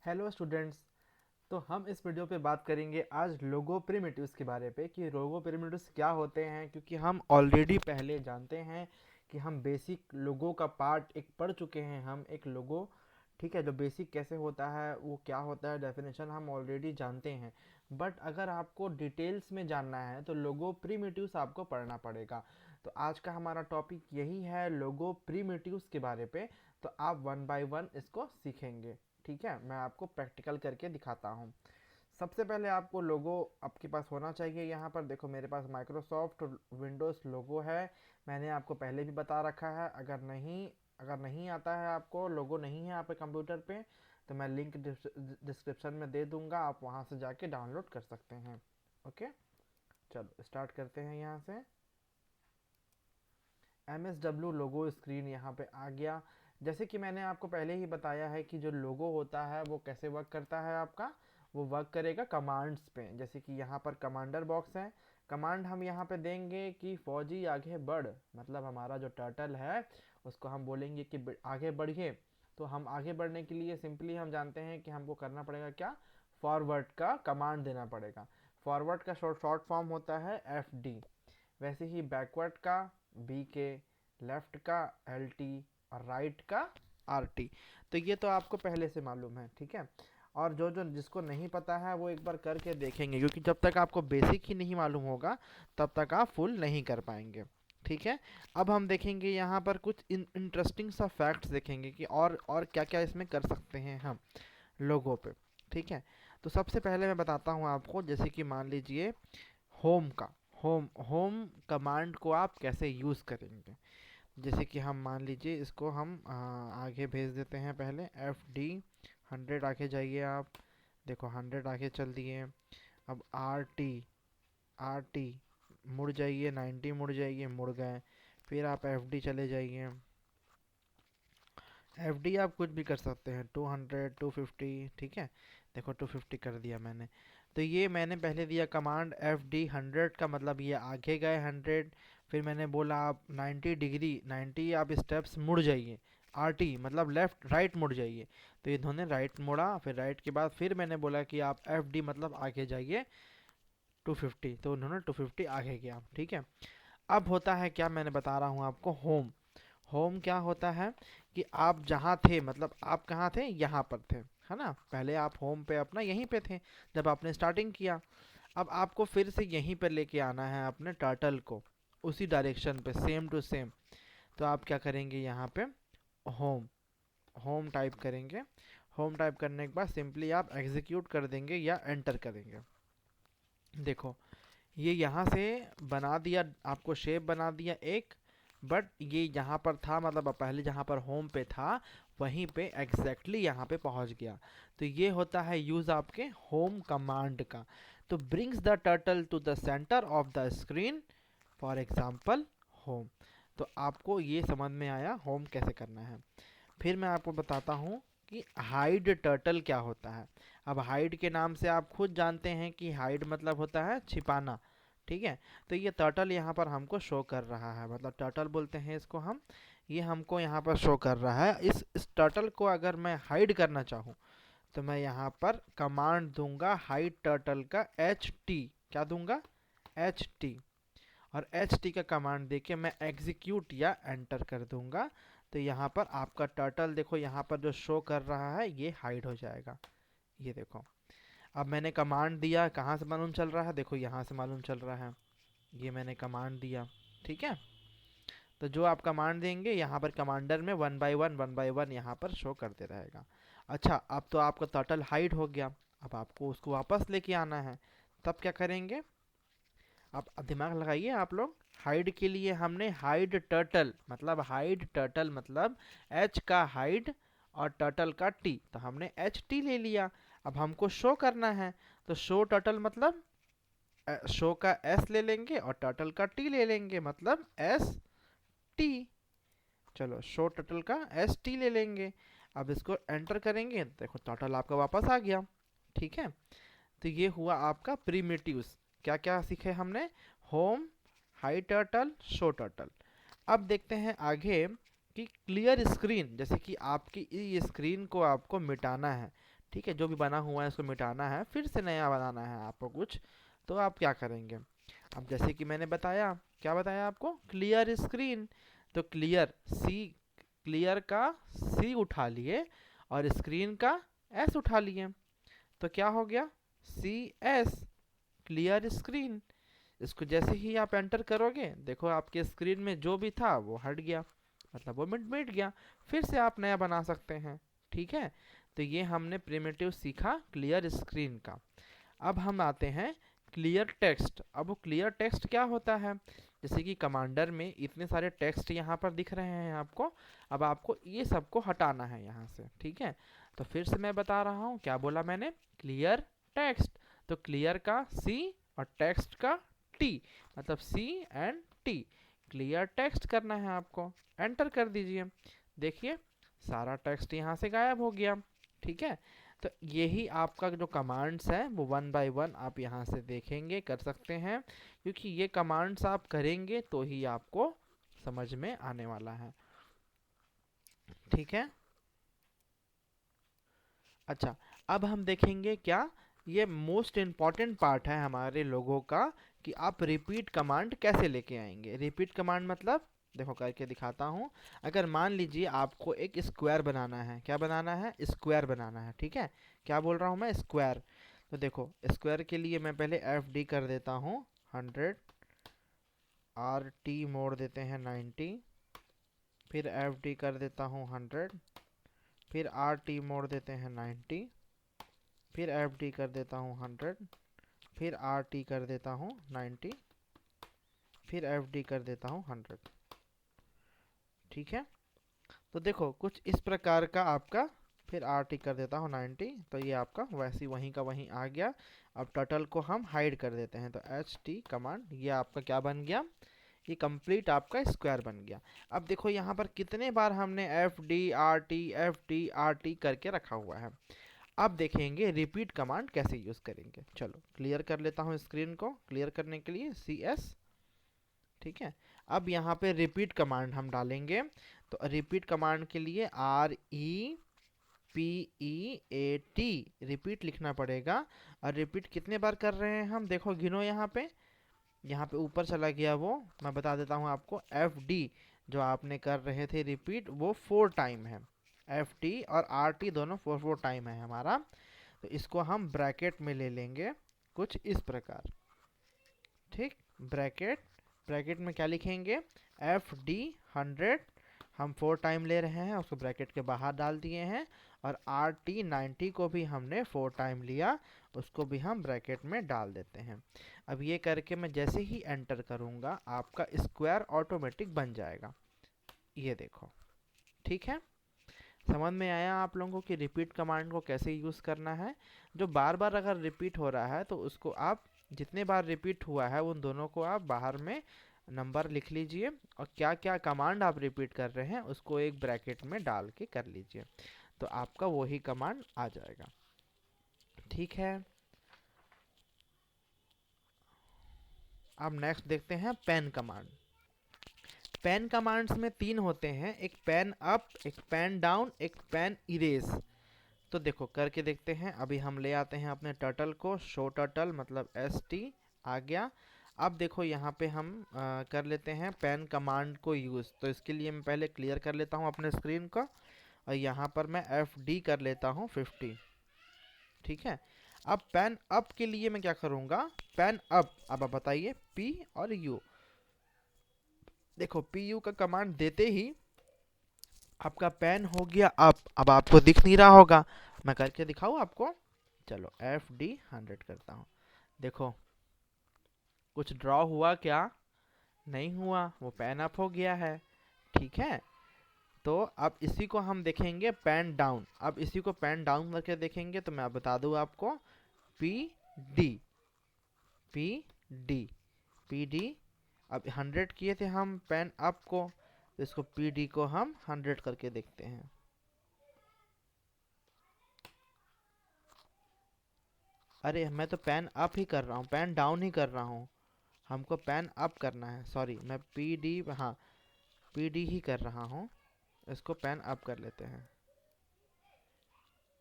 Hello students. तो हम इस वीडियो पे बात करेंगे आज लोगो प्रिमिटिव्स के बारे पे कि लोगो प्रिमिटिव्स क्या होते हैं, क्योंकि हम ऑलरेडी पहले जानते हैं कि हम बेसिक लोगो का पार्ट एक पढ़ चुके हैं। हम एक लोगो, ठीक है, जो बेसिक कैसे होता है, वो क्या होता है, डेफिनेशन हम ऑलरेडी जानते हैं। बट अगर आपको डिटेल्स में जानना है तो लोगो प्रिमिटिव्स आपको पढ़ना पड़ेगा। तो आज का हमारा टॉपिक यही है, लोगो प्रिमिटिव्स के बारे पे। तो आप वन बाय वन इसको सीखेंगे। ठीक है, मैं आपको प्रैक्टिकल करके दिखाता हूँ। सबसे पहले आपको लोगो आपके पास होना चाहिए। यहाँ पर देखो, मेरे पास माइक्रोसॉफ्ट विंडोज़ लोगो है। मैंने आपको पहले भी बता रखा है। अगर नहीं आता है, आपको लोगो नहीं है आपके कंप्यूटर पे, तो मैं लिंक डिस्क्रिप्शन में दे दूंगा, आप वहाँ से जाके डाउनलोड कर सकते हैं। ओके, चलो स्टार्ट करते हैं। यहाँ से MSW लोगो स्क्रीन यहाँ पे आ गया। जैसे कि मैंने आपको पहले ही बताया है कि जो लोगो होता है वो कैसे वर्क करता है आपका, वो वर्क करेगा कमांड्स पे। जैसे कि यहाँ पर कमांडर बॉक्स है। कमांड हम यहाँ पे देंगे कि फौजी आगे बढ़, मतलब हमारा जो टर्टल है उसको हम बोलेंगे कि आगे बढ़िए। तो हम आगे बढ़ने के लिए सिंपली हम जानते हैं कि हमको करना पड़ेगा क्या, फॉरवर्ड का कमांड देना पड़ेगा। फॉरवर्ड का शॉर्ट फॉर्म होता है FD। वैसे ही बैकवर्ड का BK, लेफ्ट का LT और राइट का RT। तो ये तो आपको पहले से मालूम है, ठीक है। और जो जो जिसको नहीं पता है वो एक बार करके देखेंगे, क्योंकि जब तक आपको बेसिक ही नहीं मालूम होगा तब तक आप फुल नहीं कर पाएंगे। ठीक है, अब हम देखेंगे यहाँ पर कुछ इंटरेस्टिंग सा फैक्ट्स देखेंगे कि और क्या क्या इसमें कर सकते हैं हम लोगों पे। ठीक है, तो सबसे पहले मैं बताता हूँ आपको, जैसे कि मान लीजिए होम का, होम होम कमांड को आप कैसे यूज़ करेंगे। जैसे कि हम मान लीजिए इसको हम आगे भेज देते हैं। पहले FD 100 आगे जाइए आप, देखो 100 आगे चल दिए। अब RT मुड़ जाइए, 90 मुड़ जाइए, मुड़ गए। फिर आप FD चले जाइए। FD आप कुछ भी कर सकते हैं, 200 250, ठीक है। देखो 250 कर दिया मैंने। तो ये मैंने पहले दिया कमांड FD 100 का मतलब ये आगे गए 100। फिर मैंने बोला आप 90 डिग्री, 90 आप स्टेप्स मुड़ जाइए। RT मतलब लेफ्ट राइट मुड़ जाइए। तो ये इन्होंने राइट मुड़ा। फिर राइट के बाद फिर मैंने बोला कि आप FD मतलब आगे जाइए 250, तो उन्होंने 250 आगे गया। ठीक है, अब होता है क्या, मैंने बता रहा हूँ आपको। होम, होम क्या होता है कि आप जहाँ थे, मतलब आप कहाँ थे, यहाँ पर थे, है ना। पहले आप होम पे अपना यहीं पे थे जब आपने स्टार्टिंग किया। अब आपको फिर से यहीं पर लेके आना है अपने टर्टल को, उसी डायरेक्शन पे, सेम टू सेम। तो आप क्या करेंगे, यहाँ पे होम, होम टाइप करेंगे। होम टाइप करने के बाद सिंपली आप एग्जीक्यूट कर देंगे या एंटर करेंगे। देखो ये यहाँ से बना दिया, आपको शेप बना दिया एक। बट ये यहाँ पर था, मतलब पहले जहाँ पर होम पे था वहीं पे एग्जैक्टली यहाँ पे पहुँच गया। तो ये होता है यूज़ आपके होम कमांड का। तो brings the turtle to the centre of the screen, for example home. तो आपको ये समझ में आया होम कैसे करना है। फिर मैं आपको बताता हूँ कि हाइड टर्टल क्या होता है। अब हाइड के नाम से आप खुद जानते हैं कि हाइड मतलब होता है छिपाना। ठीक है, तो ये टर्टल यहाँ पर हमको शो कर रहा है, मतलब टर्टल बोलते हैं इसको हम। ये हमको यहाँ पर शो कर रहा है। इस टर्टल को अगर मैं हाइड करना चाहूँ तो मैं यहाँ पर कमांड दूंगा हाइड टर्टल का HT। क्या दूंगा, HT। और HT का कमांड देके मैं एग्जीक्यूट या एंटर कर दूंगा। तो यहाँ पर आपका टर्टल देखो, यहाँ पर जो शो कर रहा है ये हाइड हो जाएगा। ये देखो, अब मैंने कमांड दिया, कहाँ से मालूम चल रहा है, देखो यहाँ से मालूम चल रहा है। ये मैंने कमांड दिया, ठीक है। तो जो आप कमांड देंगे यहाँ पर कमांडर में वन बाय वन यहाँ पर शो करते रहेगा। अच्छा, अब तो आपका टर्टल हाइड हो गया। अब आपको उसको वापस लेके आना है। तब क्या करेंगे, अब दिमाग लगाइए आप लोग। हाइड के लिए हमने हाइड टर्टल मतलब H का हाइड और टर्टल का T, तो हमने HT ले लिया। अब हमको शो करना है, तो शो टर्टल मतलब शो का S ले लेंगे और टर्टल का T ले लेंगे, मतलब ST। चलो शो टर्टल का ST ले लेंगे। अब इसको एंटर करेंगे, देखो टर्टल आपका वापस आ गया। ठीक है, तो ये हुआ आपका प्रीमिटिव्स। क्या क्या सीखे हमने, home, high turtle, show turtle. अब देखते हैं आगे कि क्लियर स्क्रीन, जैसे कि आपकी इस स्क्रीन को आपको मिटाना है। ठीक है, जो भी बना हुआ है उसको मिटाना है, फिर से नया बनाना है आपको कुछ, तो आप क्या करेंगे? अब जैसे कि मैंने बताया, क्या बताया आपको? Clear screen. तो क्लियर का सी उठा लिए और स्क्रीन का एस उठा लिए, तो क्या हो गया? C S, clear screen. इसको जैसे ही आप एंटर करोगे, देखो आपके स्क्रीन में जो भी था वो हट गया, मतलब वो मिट गया, फिर से आप नया बना सकते हैं। ठीक है, तो ये हमने प्रिमिटिव सीखा क्लियर स्क्रीन का। अब हम आते हैं क्लियर टेक्स्ट। अब वो क्लियर टेक्स्ट क्या होता है? जैसे कि कमांडर में इतने सारे टेक्स्ट यहाँ पर दिख रहे हैं आपको, अब आपको ये सबको हटाना है यहाँ से। ठीक है, तो फिर से मैं बता रहा हूँ, क्या बोला मैंने? Clear text. तो क्लियर का सी और टेक्स्ट का टी, मतलब सी एंड टी, क्लियर टेक्स्ट करना है आपको। एंटर कर दीजिए, देखिए सारा टेक्स्ट यहाँ से गायब हो गया। ठीक है, तो यही आपका जो कमांड्स है वो वन बाय वन आप यहाँ से देखेंगे, कर सकते हैं, क्योंकि ये कमांड्स आप करेंगे तो ही आपको समझ में आने वाला है। ठीक है, अच्छा, अब हम देखेंगे क्या, ये मोस्ट इम्पॉर्टेंट पार्ट है हमारे लोगों का, कि आप रिपीट कमांड कैसे लेके आएंगे। रिपीट कमांड मतलब, देखो करके दिखाता हूँ। अगर मान लीजिए आपको एक स्क्वायर बनाना है, क्या बनाना है? स्क्वायर बनाना है। ठीक है, क्या बोल रहा हूँ मैं? स्क्वायर। तो देखो स्क्वायर के लिए मैं पहले एफ डी कर देता हूँ 100, आर टी मोड़ देते हैं 90, फिर एफ डी कर देता हूँ 100, फिर आर टी मोड़ देते हैं 90, फिर एफ डी कर देता हूँ 100, फिर आर टी कर देता हूँ 90, फिर एफ डी कर देता हूँ 100। ठीक है, तो देखो कुछ इस प्रकार का आपका, फिर आर टी कर देता हूँ 90, तो ये आपका वैसे वहीं का वहीं आ गया। अब टर्टल को हम हाइड कर देते हैं, तो एच टी कमांड, ये आपका क्या बन गया? ये कंप्लीट आपका स्क्वायर बन गया। अब देखो यहाँ पर कितने बार हमने एफ डी आर टी करके रखा हुआ है। अब देखेंगे रिपीट कमांड कैसे यूज़ करेंगे। चलो क्लियर कर लेता हूँ स्क्रीन को। क्लियर करने के लिए सी एस, ठीक है। अब यहाँ पे रिपीट कमांड हम डालेंगे, तो रिपीट कमांड के लिए R E P E A T, repeat लिखना पड़ेगा। और रिपीट कितने बार कर रहे हैं हम, देखो गिनो यहाँ पे, यहाँ पे ऊपर चला गया वो, मैं बता देता हूँ आपको। एफ डी जो आपने कर रहे थे रिपीट, वो 4 टाइम है। एफ टी और आर टी दोनों 4 टाइम है हमारा। तो इसको हम ब्रैकेट में ले लेंगे कुछ इस प्रकार। ठीक, ब्रैकेट, ब्रैकेट में क्या लिखेंगे? एफ डी 100 हम 4 टाइम ले रहे हैं, उसको ब्रैकेट के बाहर डाल दिए हैं। और आर टी 90 को भी हमने 4 टाइम लिया, उसको भी हम ब्रैकेट में डाल देते हैं। अब ये करके मैं जैसे ही एंटर करूँगा, आपका स्क्वायर ऑटोमेटिक बन जाएगा। ये देखो, ठीक है। समझ में आया आप लोगों को कि रिपीट कमांड को कैसे यूज़ करना है? जो बार बार अगर रिपीट हो रहा है तो उसको आप, जितने बार रिपीट हुआ है उन दोनों को आप बाहर में नंबर लिख लीजिए, और क्या क्या कमांड आप रिपीट कर रहे हैं उसको एक ब्रैकेट में डाल के कर लीजिए, तो आपका वही कमांड आ जाएगा। ठीक है, अब नेक्स्ट देखते हैं पेन कमांड। पेन कमांड्स में 3 होते हैं, एक पेन अप, एक पेन डाउन, एक पेन इरेज। तो देखो करके देखते हैं। अभी हम ले आते हैं अपने टर्टल को, शो टर्टल मतलब एस टी आ गया। अब देखो यहाँ पे हम कर लेते हैं पेन कमांड को यूज़। तो इसके लिए मैं पहले क्लियर कर लेता हूँ अपने स्क्रीन को, और यहाँ पर मैं एफ डी कर लेता हूँ 50। ठीक है, अब पेन अप के लिए मैं क्या करूँगा? पेन अप, अब आप बताइए पी और यू। देखो पी यू का कमांड देते ही आपका पेन हो गया अप। अब आपको दिख नहीं रहा होगा, मैं करके दिखाऊँ आपको। चलो एफ डी 100 करता हूँ, देखो कुछ ड्रॉ हुआ क्या? नहीं हुआ, वो पेन अप हो गया है। ठीक है, तो अब इसी को हम देखेंगे पेन डाउन। अब इसी को पेन डाउन करके देखेंगे, तो मैं बता दूँ आपको, P D, P D, P D. अब 100 किए थे हम पेन अप को, तो इसको पी डी को हम 100 करके देखते हैं। अरे मैं तो पेन अप ही कर रहा हूँ, पेन डाउन ही कर रहा हूँ। हमको पेन अप करना है, सॉरी मैं पी डी, हाँ पी डी ही कर रहा हूँ। इसको पेन अप कर लेते हैं।